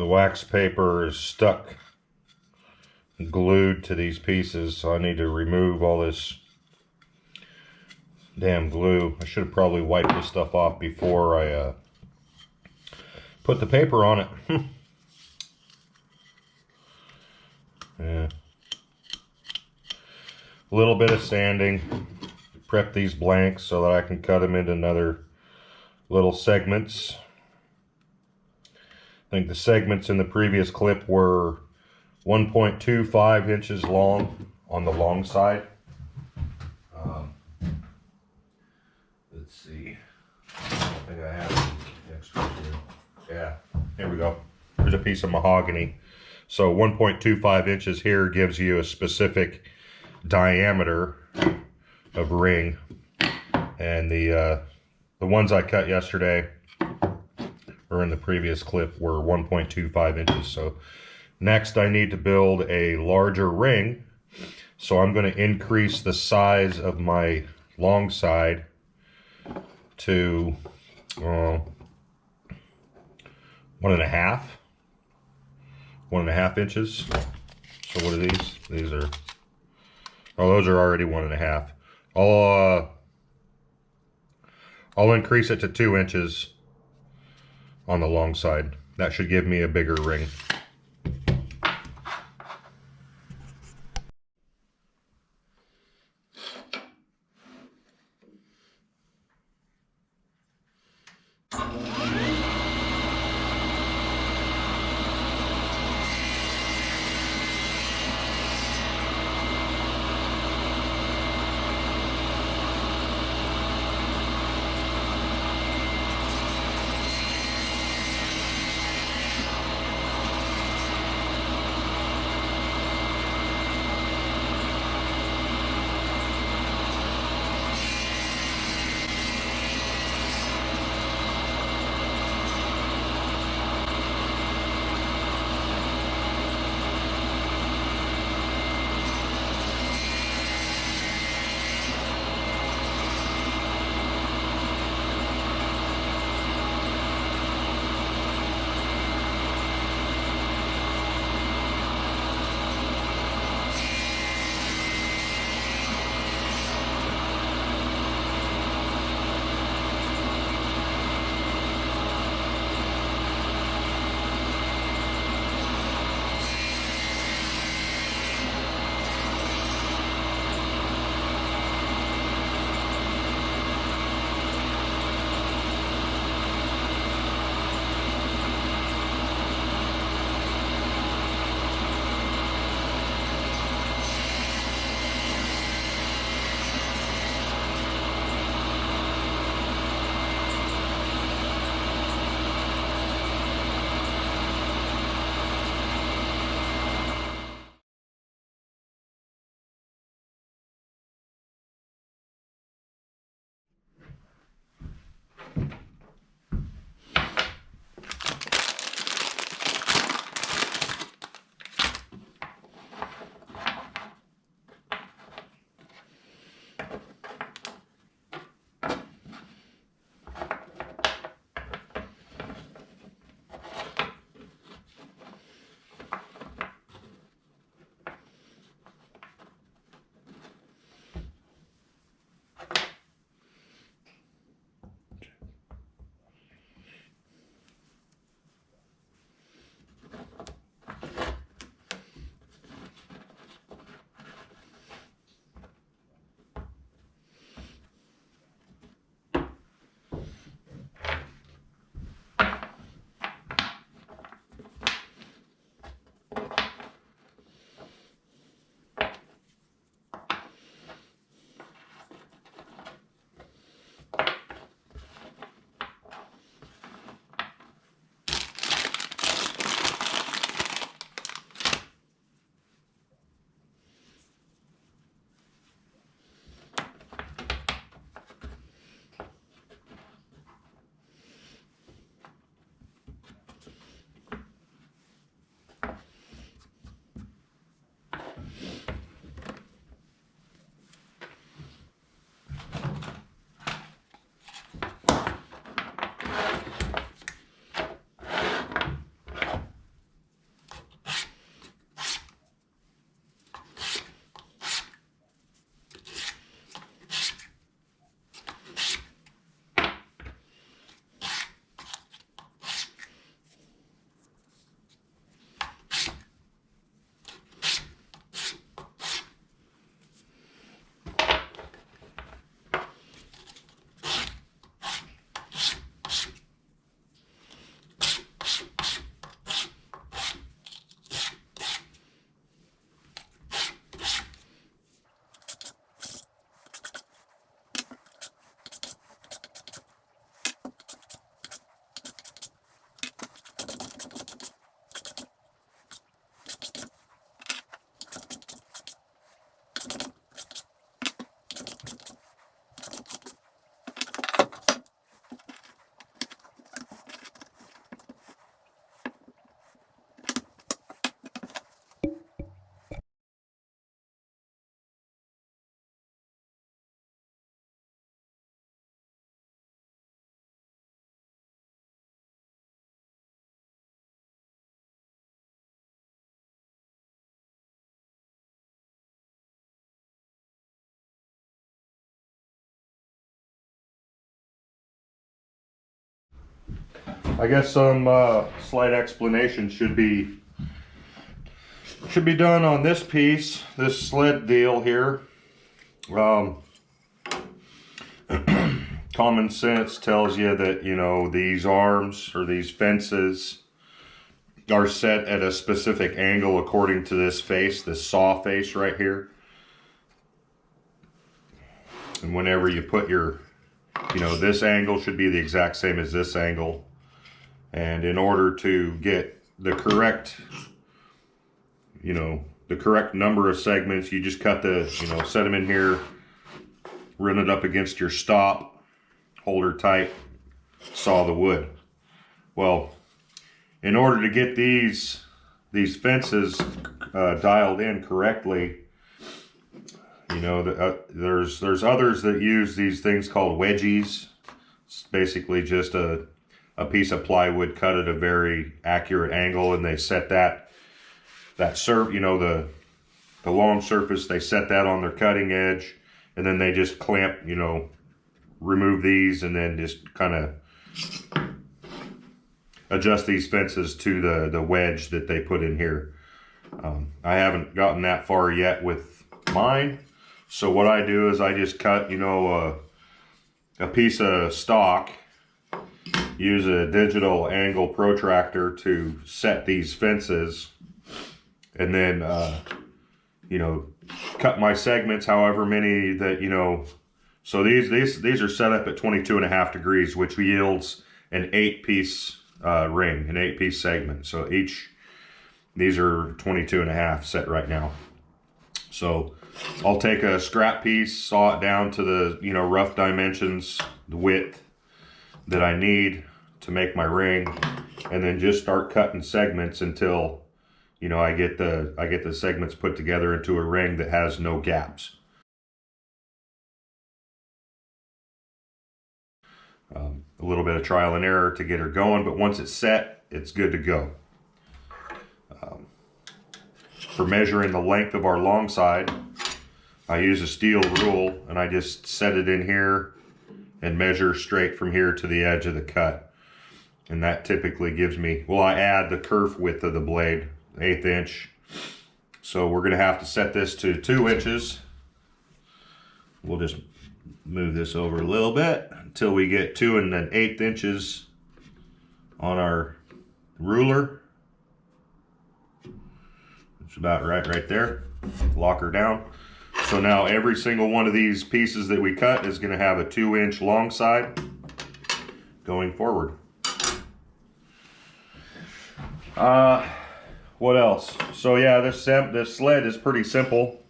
The wax paper is stuck, glued to these pieces, so I need to remove all this damn glue. I should have probably wiped this stuff off before I put the paper on it. Yeah. A little bit of sanding. Prep these blanks so that I can cut them into another little segments. I think the segments in the previous clip were 1.25 inches long on the long side. Let's see. I think I have extra here. Yeah, here we go. Here's a piece of mahogany. So 1.25 inches here gives you a specific diameter of ring. And the ones I cut yesterday or in the previous clip were 1.25 inches. So next I need to build a larger ring. So I'm going to increase the size of my long side to 1.5 inches. So what are these? These are, oh, those are already 1.5. I'll increase it to 2 inches on the long side. That should give me a bigger ring. I guess some slight explanation should be done on this piece, this sled deal here. Common sense tells you that, you know, these arms or these fences are set at a specific angle according to this face, this saw face right here. And whenever you put your, you know, this angle should be the exact same as this angle. And in order to get the correct, you know, the correct number of segments, you just cut the, you know, set them in here, run it up against your stop, hold her tight, saw the wood. Well, in order to get these fences dialed in correctly, you know, there's others that use these things called wedgies. It's basically just a piece of plywood cut at a very accurate angle, and they set that you know, the long surface, they set that on their cutting edge, and then they just clamp, you know, remove these, and then just kind of adjust these fences to the wedge that they put in here. I haven't gotten that far yet with mine, so what I do is I just cut, you know, a piece of stock, use a digital angle protractor to set these fences, and then you know, cut my segments however many that, you know. So these are set up at 22.5 degrees, which yields an 8-piece ring, an 8-piece segment. So these are 22.5 set right now. So I'll take a scrap piece, saw it down to the, you know, rough dimensions, the width that I need to make my ring, and then just start cutting segments until, you know, I get the segments put together into a ring that has no gaps. A little bit of trial and error to get her going, but once it's set, it's good to go. For measuring the length of our long side, I use a steel rule, and I just set it in here and measure straight from here to the edge of the cut. And that typically gives me, well, I add the kerf width of the blade, 1/8 inch. So we're going to have to set this to 2 inches. We'll just move this over a little bit until we get 2 1/8 inches on our ruler. It's about right there. Lock her down. So now every single one of these pieces that we cut is going to have a 2-inch long side going forward. What else? So yeah, this sled is pretty simple.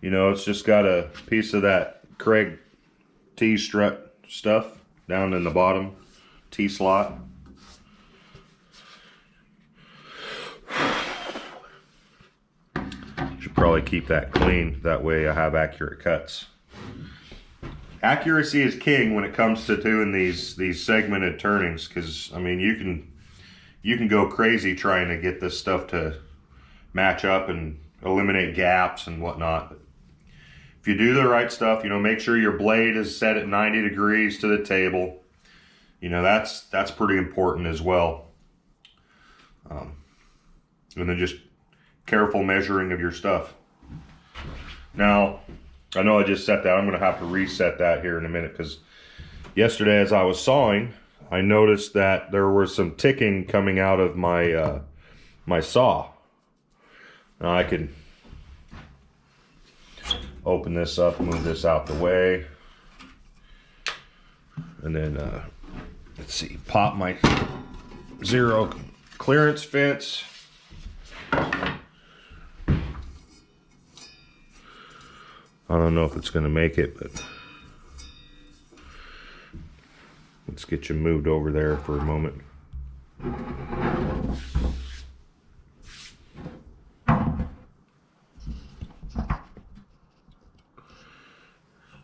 You know, it's just got a piece of that Craig T-strut stuff down in the bottom T-slot. Should probably keep that clean, that way I have accurate cuts. Accuracy is king when it comes to doing these segmented turnings, because I mean you can go crazy trying to get this stuff to match up and eliminate gaps and whatnot. But if you do the right stuff, you know, make sure your blade is set at 90 degrees to the table. You know, that's pretty important as well. And then just careful measuring of your stuff. Now, I know I just set that. I'm going to have to reset that here in a minute, because yesterday as I was sawing, I noticed that there was some ticking coming out of my my saw. Now I can open this up, move this out the way, and then let's see, pop my zero clearance fence. I don't know if it's going to make it, but let's get you moved over there for a moment.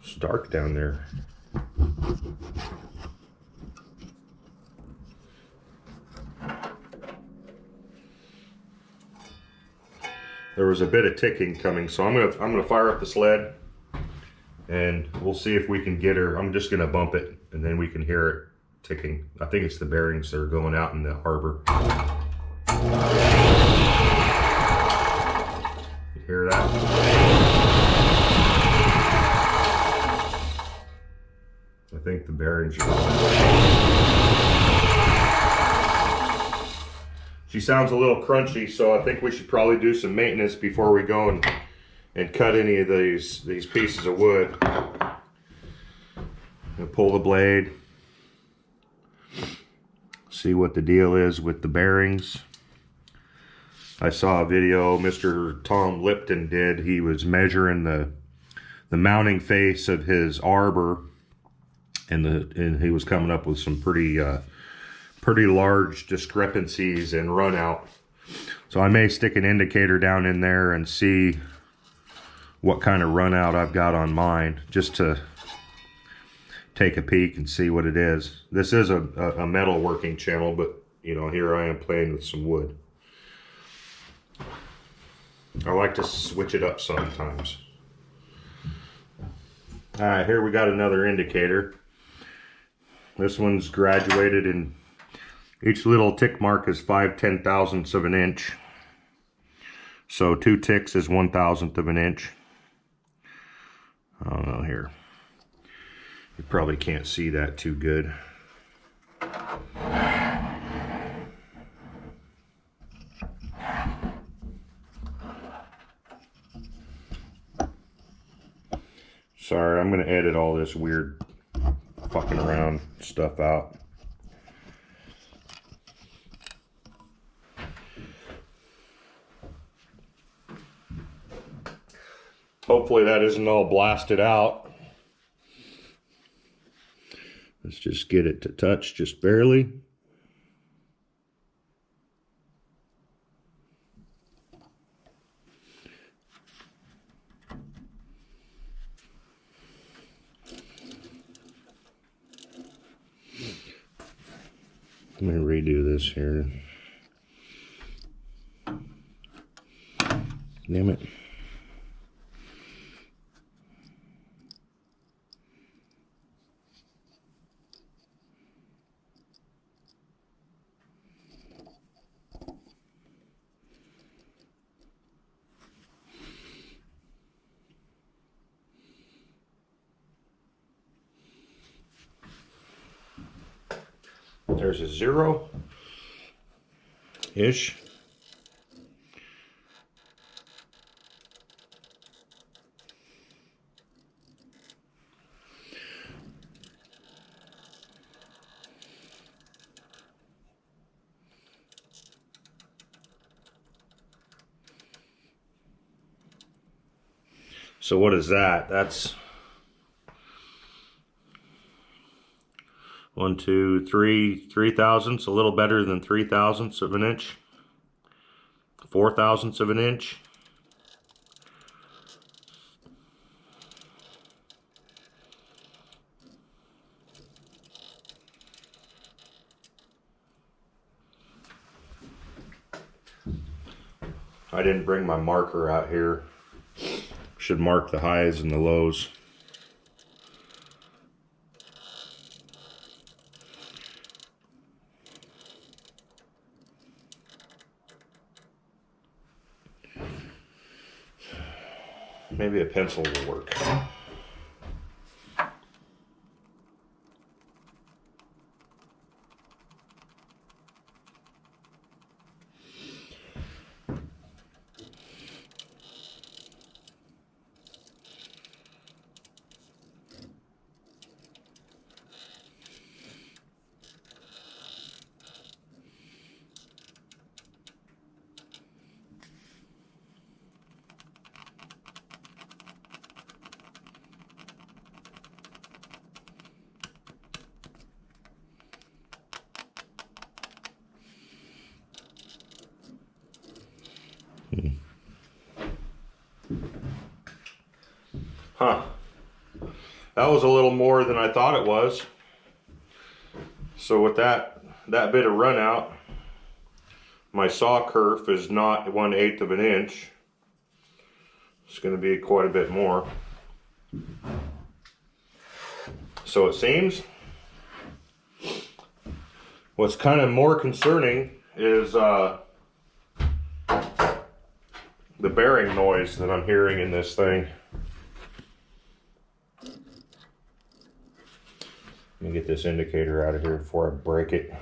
It's dark down there. There was a bit of ticking coming, so I'm gonna fire up the sled, and we'll see if we can get her. I'm just gonna bump it, and then we can hear it ticking. I think it's the bearings that are going out in the harbor. You hear that? I think the bearings are going out. She sounds a little crunchy, so I think we should probably do some maintenance before we go and cut any of these pieces of wood. And pull the blade. See what the deal is with the bearings. I saw a video Mr. Tom Lipton did. He was measuring the mounting face of his arbor, and he was coming up with some pretty large discrepancies in run out. So I may stick an indicator down in there and see what kind of run out I've got on mine, just to take a peek and see what it is. This is a metalworking channel, but you know, here I am playing with some wood. I like to switch it up sometimes. All right, here we got another indicator. This one's graduated, and each little tick mark is 5/10,000ths of an inch. So 2 ticks is 1/1000th of an inch. I don't know here. You probably can't see that too good. Sorry, I'm going to edit all this weird fucking around stuff out. Hopefully that isn't all blasted out. Let's just get it to touch just barely. Let me redo this here. Damn it. There's a 0-ish. So what is that? That's 1, 2, 3 3/1000ths, a little better than 3/1000ths of an inch. 4/1000ths of an inch. I didn't bring my marker out here. Should mark the highs and the lows. Maybe a pencil will work. Huh. That was a little more than I thought it was. So with that bit of run out, my saw kerf is not 1/8 of an inch. It's going to be quite a bit more. So it seems What's kind of more concerning is the bearing noise that I'm hearing in this thing. Let me get this indicator out of here before I break it.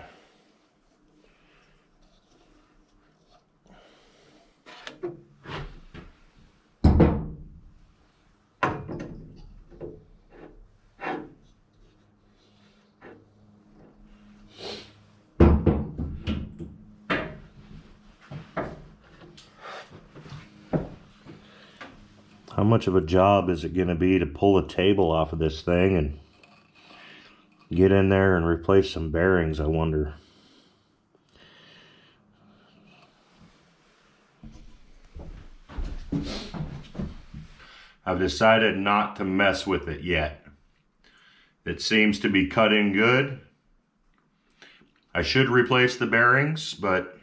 How much of a job is it going to be to pull a table off of this thing and get in there and replace some bearings, I wonder? I've decided not to mess with it yet. It seems to be cutting good. I should replace the bearings, but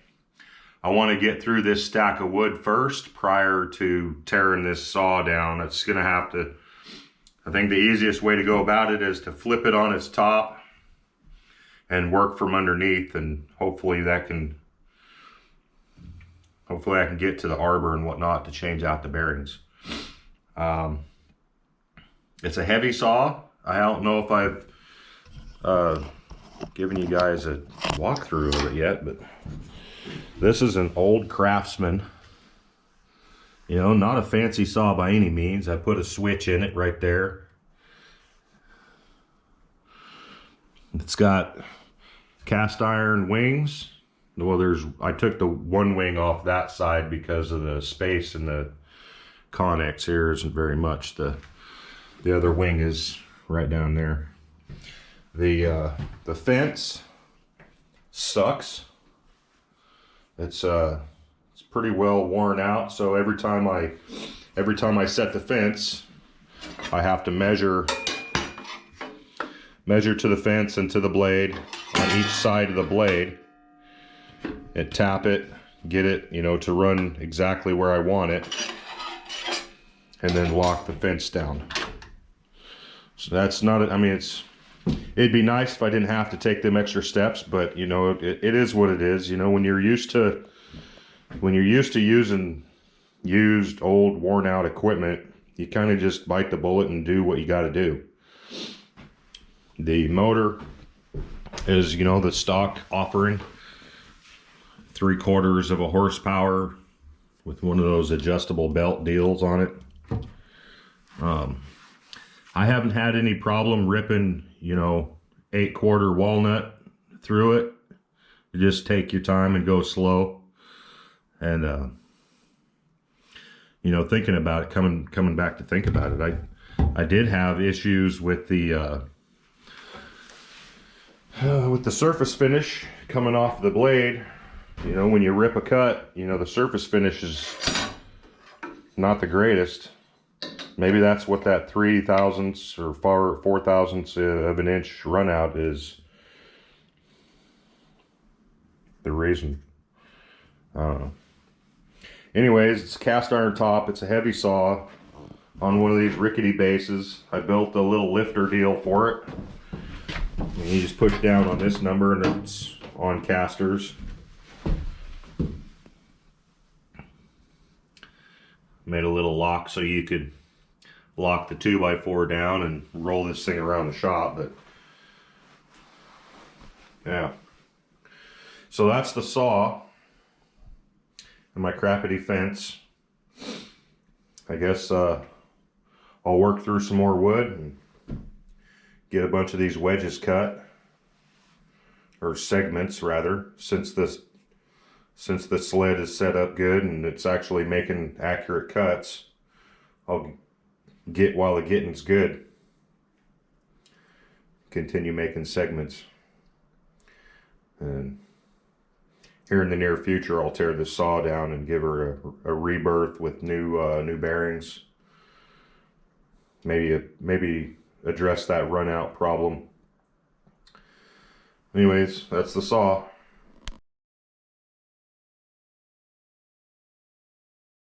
I want to get through this stack of wood first prior to tearing this saw down. It's going to have to, I think the easiest way to go about it is to flip it on its top and work from underneath, and hopefully I can get to the arbor and whatnot to change out the bearings. It's a heavy saw. I don't know if I've given you guys a walkthrough of it yet, but this is an old Craftsman. You know, not a fancy saw by any means. I put a switch in it right there. It's got cast iron wings. Well, I took the one wing off that side because of the space in the connex here isn't very much. The other wing is right down there. The fence sucks. It's pretty well worn out, so every time I set the fence, I have to measure to the fence and to the blade on each side of the blade and tap it, get it, you know, to run exactly where I want it, and then lock the fence down. So that's not, I mean, it'd be nice if I didn't have to take them extra steps, but you know, it is what it is. You know, when you're used to using used, old, worn out equipment, you kind of just bite the bullet and do what you got to do. The motor is, you know, the stock offering, 3/4 of a horsepower with one of those adjustable belt deals on it. I haven't had any problem ripping, you know, 8/4 walnut through it. You just take your time and go slow. And you know, thinking about it, coming back to think about it, I did have issues with the surface finish coming off the blade. You know, when you rip a cut, you know, the surface finish is not the greatest. Maybe that's what that 3/1000ths or 4/1000ths of an inch run out is the reason. Anyways, it's cast iron top. It's a heavy saw on one of these rickety bases. I built a little lifter deal for it. And you just push down on this number and it's on casters. Made a little lock so you could lock the 2x4 down and roll this thing around the shop, but yeah. So that's the saw and my crappity fence. I guess I'll work through some more wood and get a bunch of these wedges cut, or segments rather, since the sled is set up good and it's actually making accurate cuts. I'll get while the getting's good. Continue making segments. And here in the near future, I'll tear this saw down and give her a rebirth with new bearings. Maybe address that run out problem. Anyways, that's the saw.